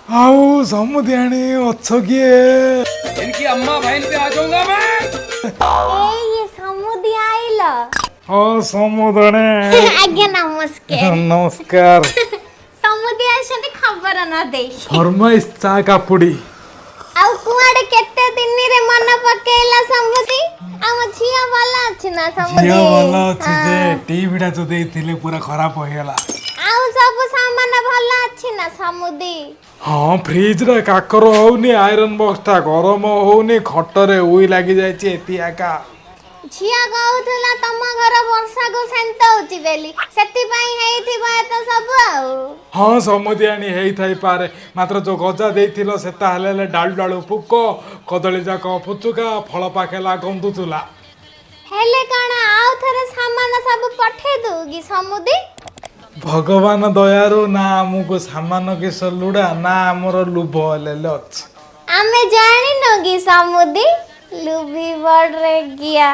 आओ समुद्याणी अच्छो किए इनकी अम्मा बहन पे आ जाऊंगा मैं। ये समुदी आइल ओ समुदणे आज्ञा नमस्कार नमस्कार समुदी आछने खबर न दे फरमाइश चा कापुड़ी आउ कुआडे केते दिन रे मन पकेला समुदी आम झिया वाला अछि ना समुदी झिया वाला अछि जे टीवी टा जो देइथिले पूरा खराब हो गेला आउ सब सामान भला अछि ना समुदी हाँ फ्रिज रे काकर होउनी आयरन बॉक्स टा गरम होउनी खटरे उई लागि जायछि एतियाका झिया कहउथला तम घर वर्षा को सेंत होची बेली सेति पई हेइथिबा त सब आउ हाँ समुदियाणी हेई थाई पारे मात्र जो गजा देइथिलो सेता हेले डालु डालु पुको कदली जाक पुचुका फल पाखेला गंदुतुला हेले काना आउ थरे सामान सब पठे दोगी समुदी भगवान दयारु ना आमको सामान किस लुड़ा ना आमर लुभ हेले अछि आमे जानी नगी समुदी लुभी बड़ रे गिया